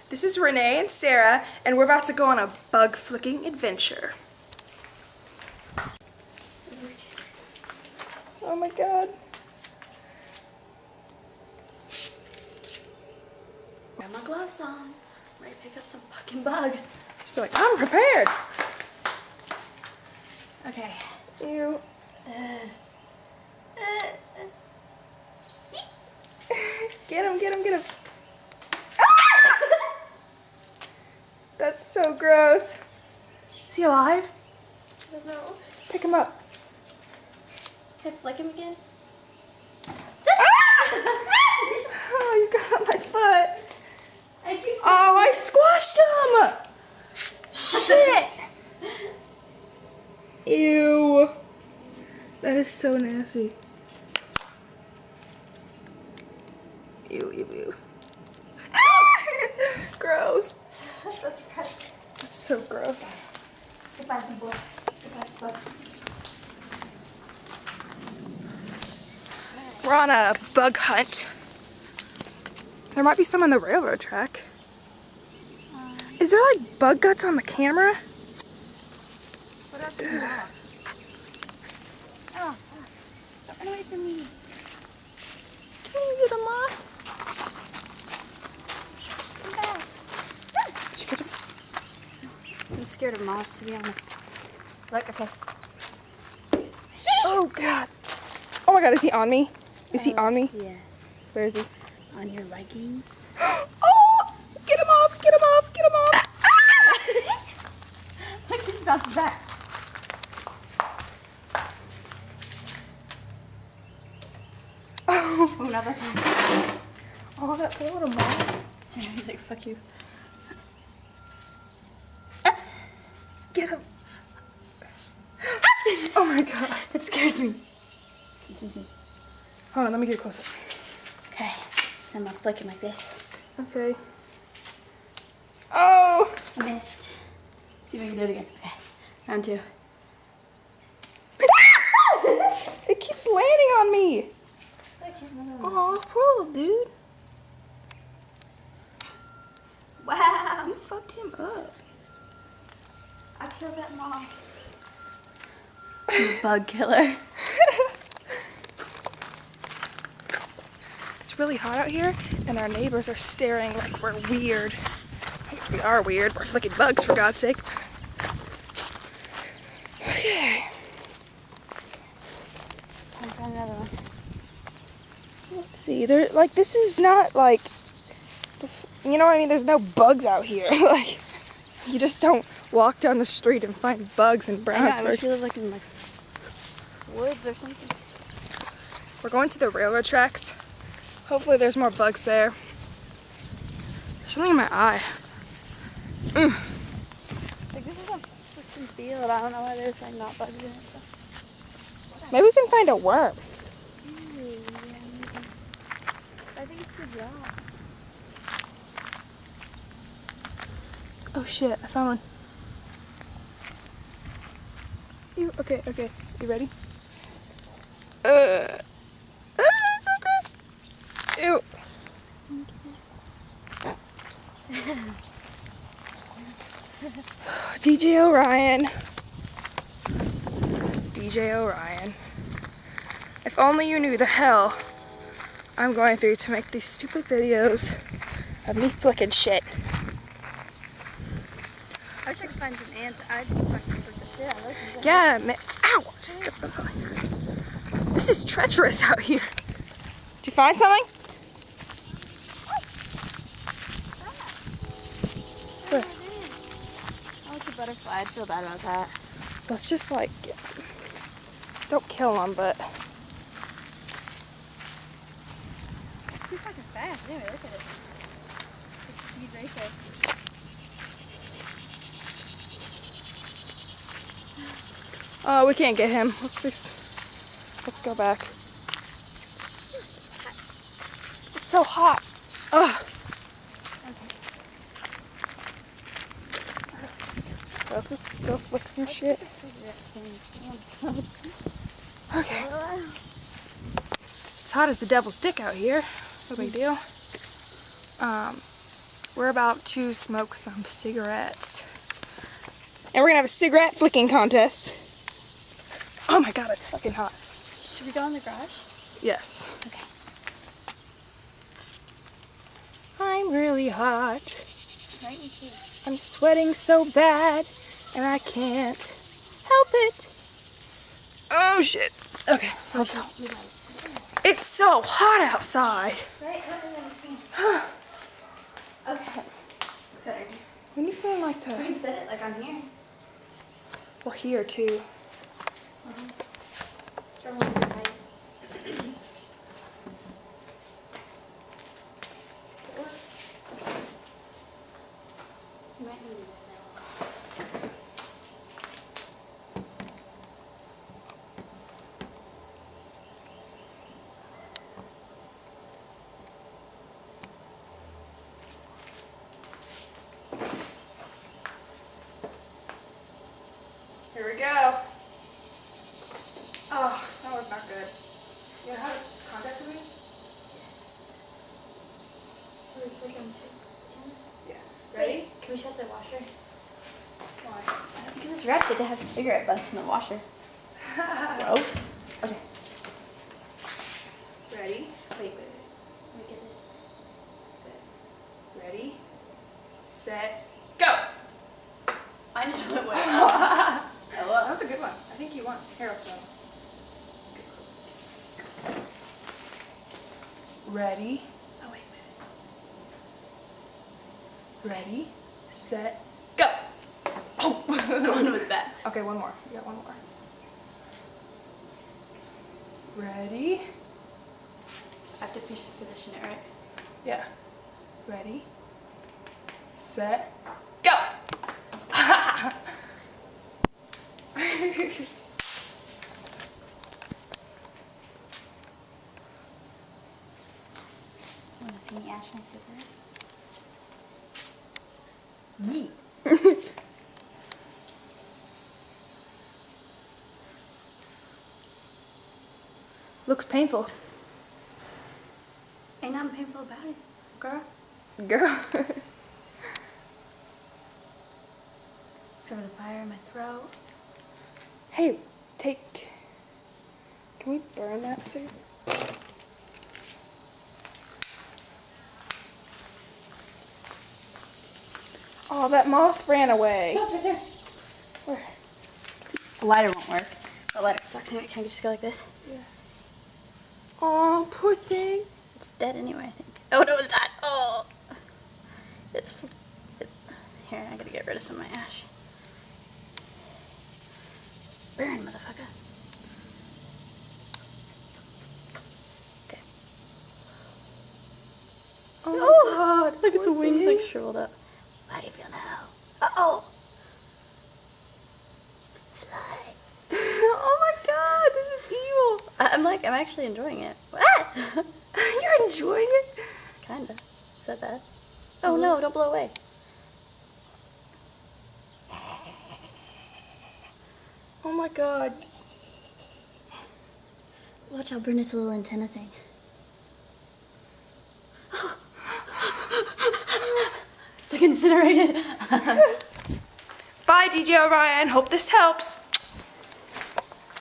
This is Renee and Sarah, and we're about to go on a bug flicking adventure. Oh my god. Got my gloves on. Ready to pick up some fucking bugs. She's like, I'm prepared. Okay. Ew. Get him, get him, get him. That's so gross. Is he alive? I don't know. Pick him up. Can I flick him again? Oh, you got on my foot. Thank you so Oh, I squashed him. Shit. Ew. That is so nasty. Ew, ew, ew. Gross. That's right. That's so gross. Goodbye, people. Goodbye, bugs. We're on a bug hunt. There might be some on the railroad track. Is there like bug guts on the camera? What else do you want? Oh, don't run away from me. Can you get them off? Come back. Did you get them? I'm scared of moths, to be honest. Look, okay. Oh god. Oh my god, is he on me? Is he on me? Yes. Where is he? On your leggings. Oh! Get him off! Get him off! Get him off! Look, this bounces back. Oh, Oh, not that time. oh that poor little moth. And he's like, fuck you. Get him. Oh my god. That scares me. Hold on, let me get closer. Okay, I'm gonna flick him like this. Okay. Oh! I missed. See if I can do it again. Okay, round two. It keeps landing on me. Look, here's another one. Oh, poor little dude. Wow, You fucked him up. I killed that moth. You bug killer. It's really hot out here, and our neighbors are staring like we're weird. I guess we are weird. We're flicking bugs, for God's sake. Okay. I found another one. Let's see. There, like, this is not like, you know what I mean? There's no bugs out here. Like, you just don't walk down the street and find bugs in I know, I Brownsburg. wish we lived like in like woods or something. We're going to the railroad tracks. Hopefully there's more bugs there. There's something in my eye. Like, this is a freaking field. I don't know why there's like not bugs in it. So. Maybe we can find a worm. Ew, yeah, I think it's too dry. Oh shit, I found one. Ew, okay, okay. You ready? It's so gross. Ew. DJ Orion. DJ Orion. If only you knew the hell I'm going through to make these stupid videos of me flicking shit. I wish I could find some ants. I'd fucking flick the shit out of those. Yeah, man. Ow! Just stepped on something. This is treacherous out here. Did you find something? Where? Oh, it's a butterfly. I'd feel bad about that. Let's just like, don't kill them, but. It's too fucking fast. Anyway, look at it. It's a speed racer. Oh, we can't get him. Let's go back. It's so hot. Ugh. Let's just go flick some shit. Okay. It's hot as the devil's dick out here. No big deal. We're about to smoke some cigarettes. And we're gonna have a cigarette flicking contest. Oh my god, it's fucking hot. Should we go in the garage? Yes. Okay. I'm really hot. Right, me too. I'm sweating so bad, and I can't help it. Oh shit. Okay, let's go. It's so hot outside. Right? I don't understand. Okay. Good. We need something like We to. can set it like on here. Well, here too. Whichever one's good height. You might need to zoom in a little. Here we go. Oh, that was not good. Yeah, how does contact with me? Can we flick them too? Yeah. Ready? Can we shut the washer? Why? Because it's ratchet to have cigarette butts in the washer. Gross. Okay. Ready? Wait. Let me get this. Good. Ready? Set. Go! I just went way up. Oh, well, that was a good one. I think you won. Here, I'll start. Ready? Oh, wait. Ready? Set. Go! Oh! That one was bad. Okay, one more. We got one more. Ready? I have to position it right. Yeah. Ready? Set. Go! Want to see me ash my cigarette? Yee. Looks painful. Ain't nothing painful about it, girl. Girl. Except for the fire in my throat. Hey, take. Can we burn that suit? Oh, that moth ran away. No, it's right there. Where? The lighter won't work. The lighter sucks anyway. Can I just go like this? Yeah. Oh, poor thing. It's dead anyway, I think. Oh, no, it's not. Oh. Here, I gotta get rid of some of my ash. Burn, motherfucker. Okay. Oh, God. Look, its poor wings thing. like shriveled up. How do you feel now? Uh-oh. Fly. Oh my God, this is evil. I'm actually enjoying it. Ah! You're enjoying it? Kinda. Is that bad? Oh no, don't blow away. Oh my God. Watch, I'll burn its little antenna thing. It's like incinerated. Bye, DJ Orion. Hope this helps.